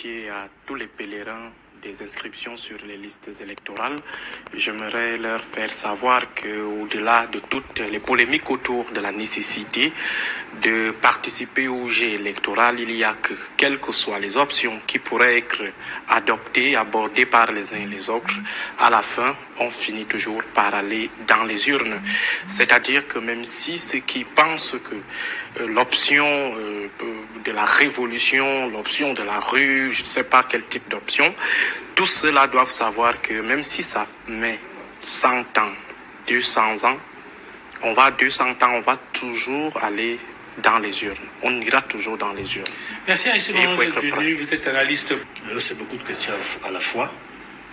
associé à tous les pèlerins des inscriptions sur les listes électorales. J'aimerais leur faire savoir qu'au-delà de toutes les polémiques autour de la nécessité de participer au jeu électoral, il y a que, quelles que soient les options qui pourraient être adoptées, abordées par les uns et les autres, à la fin, on finit toujours par aller dans les urnes. C'est-à-dire que même si ceux qui pensent que l'option de la révolution, l'option de la rue, je ne sais pas quel type d'option, tous ceux-là doivent savoir que même si ça met 100 ans, 200 ans, on va toujours aller dans les urnes. On ira toujours dans les urnes. Merci, Aïssou, vous êtes analyste. C'est beaucoup de questions à la fois,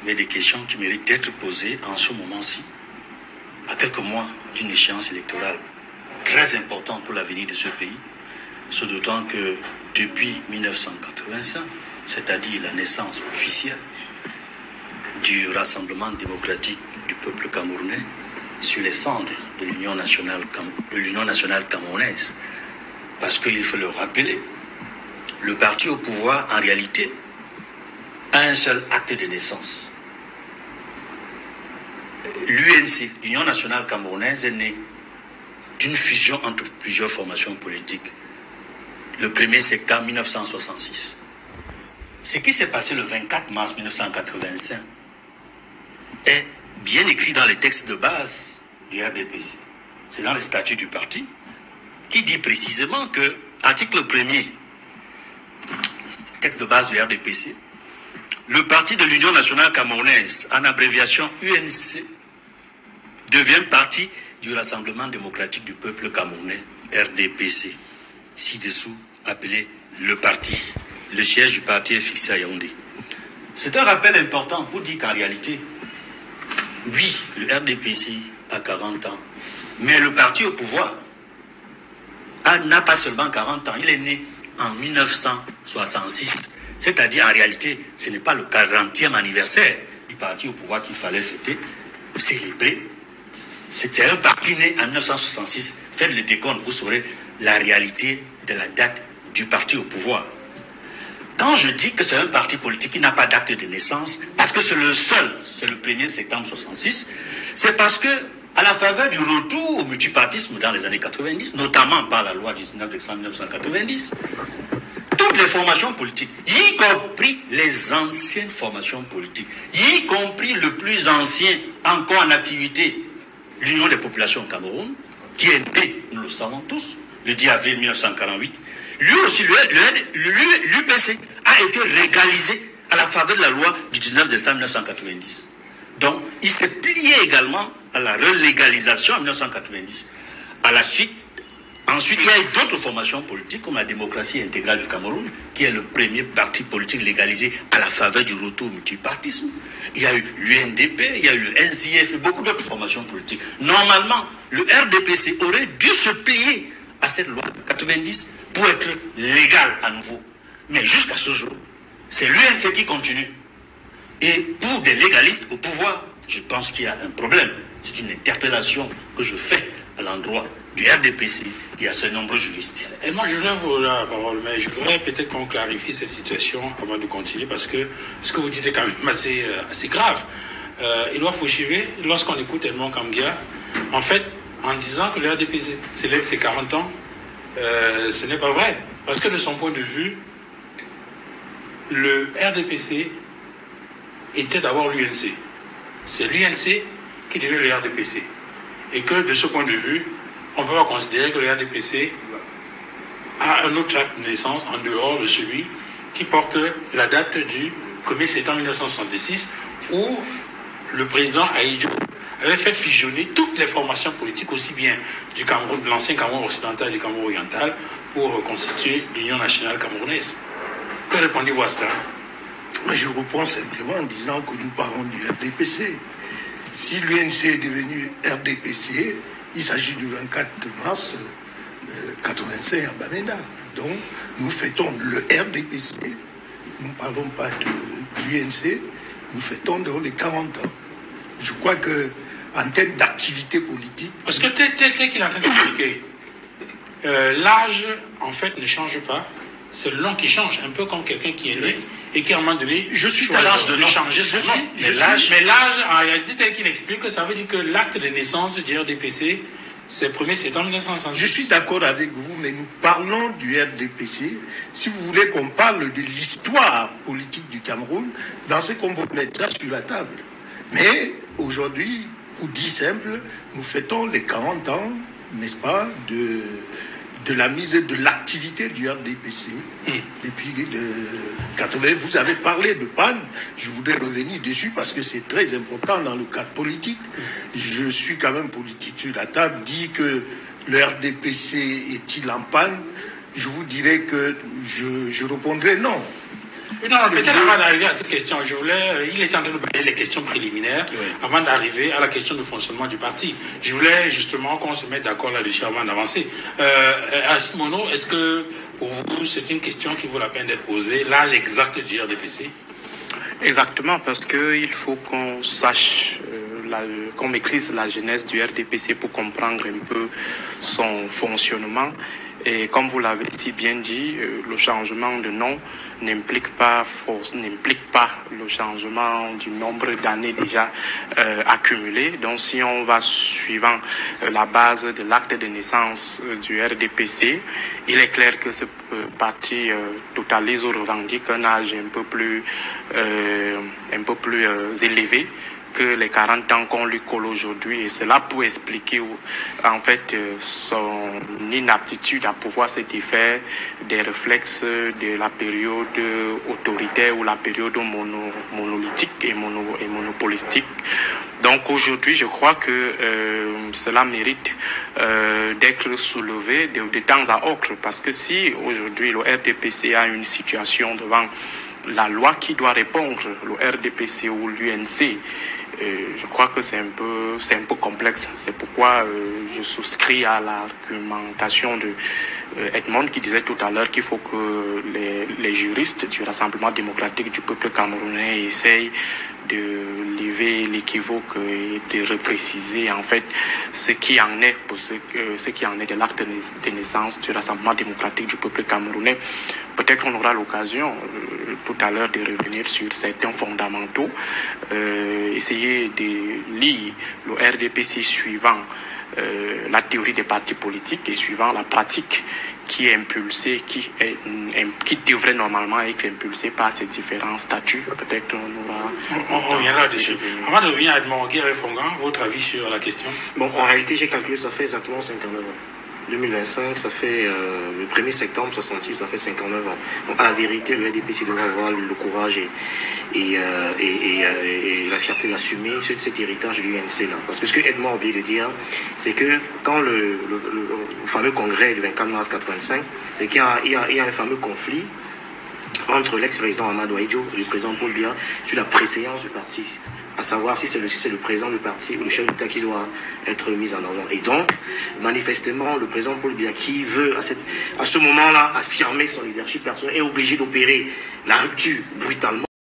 mais des questions qui méritent d'être posées en ce moment-ci, à quelques mois d'une échéance électorale très importante pour l'avenir de ce pays, ce d'autant que depuis 1985, c'est-à-dire la naissance officielle du Rassemblement démocratique du peuple camerounais sur les cendres de l'Union nationale camerounaise, parce qu'il faut le rappeler, le parti au pouvoir, en réalité, a un seul acte de naissance. L'UNC, l'Union nationale camerounaise, est née d'une fusion entre plusieurs formations politiques. Le premier, c'est qu'en 1966. Ce qui s'est passé le 24 mars 1985 est bien écrit dans les textes de base du RDPC. C'est dans les statuts du parti qui dit précisément que, article 1er, texte de base du RDPC, le parti de l'Union nationale camerounaise, en abréviation UNC, devient parti du Rassemblement démocratique du peuple camerounais, RDPC, ci-dessous appelé le parti. Le siège du parti est fixé à Yaoundé. C'est un rappel important pour dire qu'en réalité, oui, le RDPC a 40 ans, mais le parti au pouvoir n'a pas seulement 40 ans, il est né en 1966. C'est-à-dire, en réalité, ce n'est pas le 40e anniversaire du parti au pouvoir qu'il fallait fêter, célébrer. C'était un parti né en 1966. Faites le décompte, vous saurez la réalité de la date du parti au pouvoir. Quand je dis que c'est un parti politique qui n'a pas d'acte de naissance, parce que c'est le seul, c'est le 1er septembre 1966, c'est parce que, à la faveur du retour au multipartisme dans les années 90, notamment par la loi du 19 décembre 1990, toutes les formations politiques, y compris les anciennes formations politiques, y compris le plus ancien encore en activité, l'Union des populations au Cameroun, qui est né, nous le savons tous, le 10 avril 1948, lui aussi, l'UPC a été légalisé à la faveur de la loi du 19 décembre 1990. Donc, il s'est plié également à la relégalisation en 1990. À la suite, ensuite, il y a eu d'autres formations politiques comme la démocratie intégrale du Cameroun, qui est le premier parti politique légalisé à la faveur du retour au multipartisme. Il y a eu l'UNDP, il y a eu le SDF et beaucoup d'autres formations politiques. Normalement, le RDPC aurait dû se plier à cette loi de 90 pour être légal à nouveau. Mais jusqu'à ce jour, c'est l'UNC qui continue. Et pour des légalistes au pouvoir, je pense qu'il y a un problème. C'est une interpellation que je fais à l'endroit du RDPC et à ce nombreux juristes. Et moi, je viens vous la parole, mais je voudrais peut-être qu'on clarifie cette situation avant de continuer, parce que ce que vous dites est quand même assez grave. Éloi Fouchivé, lorsqu'on écoute Edmond Kamgia, en fait, en disant que le RDPC célèbre ses 40 ans, ce n'est pas vrai. Parce que de son point de vue, le RDPC était d'abord l'UNC. C'est l'UNC qui devient le RDPC. Et que de ce point de vue, on ne peut pas considérer que le RDPC a un autre acte de naissance en dehors de celui qui porte la date du 1er septembre 1966 où le président Ahidjo avait fait fusionner toutes les formations politiques, aussi bien du Cameroun, de l'ancien Cameroun occidental et du Cameroun oriental, pour constituer l'Union nationale camerounaise. Que répondez-vous à cela? Je reprends simplement en disant que nous parlons du RDPC. Si l'UNC est devenu RDPC, il s'agit du 24 mars 85 à Bamenda. Donc, nous fêtons le RDPC. Nous ne parlons pas de l'UNC. Nous fêtons les 40 ans. Je crois que en termes d'activité politique... Parce que tel qu'il a fait expliquer, l'âge, en fait, ne change pas. c'est le nom qui change, un peu comme quelqu'un qui est né et qui à un moment donné je suis choisit de changer son nom. Mais l'âge, en réalité, tel qu'il explique que ça veut dire que l'acte de naissance du RDPC, c'est le 1er septembre 1966. Je suis d'accord avec vous, mais nous parlons du RDPC. Si vous voulez qu'on parle de l'histoire politique du Cameroun, dans ce qu'on va mettre ça sur la table. Mais aujourd'hui, pour dire simple, nous fêtons les 40 ans, n'est-ce pas, de la mise de l'activité du RDPC depuis 80. Vous avez parlé de panne, je voudrais revenir dessus parce que c'est très important dans le cadre politique. Je suis quand même politique sur la table, dit que le RDPC est-il en panne? Je vous dirais que je répondrai non. Non, peut-être avant d'arriver à cette question, il est en train de parler les questions préliminaires, avant d'arriver à la question du fonctionnement du parti. Je voulais justement qu'on se mette d'accord là-dessus avant d'avancer. Asimono, est-ce que pour vous, c'est une question qui vaut la peine d'être posée, l'âge exact du RDPC? Exactement, parce qu'il faut qu'on sache, qu'on maîtrise la genèse du RDPC pour comprendre un peu son fonctionnement. Et comme vous l'avez si bien dit, le changement de nom n'implique pas le changement du nombre d'années déjà accumulées. Donc si on va suivant la base de l'acte de naissance du RDPC, il est clair que ce parti totalise ou revendique un âge un peu plus élevé que les 40 ans qu'on lui colle aujourd'hui, et c'est là pour expliquer en fait son inaptitude à pouvoir se défaire des réflexes de la période autoritaire ou la période monolithique et monopolistique. Donc aujourd'hui, je crois que cela mérite d'être soulevé de temps à autre, parce que si aujourd'hui le RDPC a une situation devant la loi qui doit répondre, le RDPC ou l'UNC, je crois que c'est un peu complexe. C'est pourquoi je souscris à l'argumentation de Edmond qui disait tout à l'heure qu'il faut que les juristes du Rassemblement démocratique du peuple camerounais essayent de lever l'équivoque et de repréciser en fait ce qui en est de l'acte de naissance du Rassemblement démocratique du peuple camerounais. Peut-être qu'on aura l'occasion tout à l'heure de revenir sur certains fondamentaux, essayer de lire le RDPC suivant la théorie des partis politiques et suivant la pratique qui est impulsée, qui devrait normalement être impulsée par ces différents statuts. Peut-être on reviendra là-dessus. Avant de revenir à Edmond Guerre-Fongan, votre avis sur la question? Bon, en réalité, j'ai calculé, ça fait exactement 59 ans. 2025, ça fait le 1er septembre 66, ça fait 59 ans. Donc, à la vérité, le RDPC doit avoir le courage et la fierté d'assumer cet héritage de l'UNC là. Parce que ce que Edmond a oublié de dire, c'est que quand le fameux congrès du 24 mars 85, c'est qu'il y a un fameux conflit entre l'ex-président Amadou Ahidjo et le président Paul Biya sur la préséance du parti, à savoir si c'est le président du parti ou le chef d'État qui doit être mis en avant. Et donc, manifestement, le président Paul Biya, qui veut à ce moment-là affirmer son leadership personnel, est obligé d'opérer la rupture brutalement.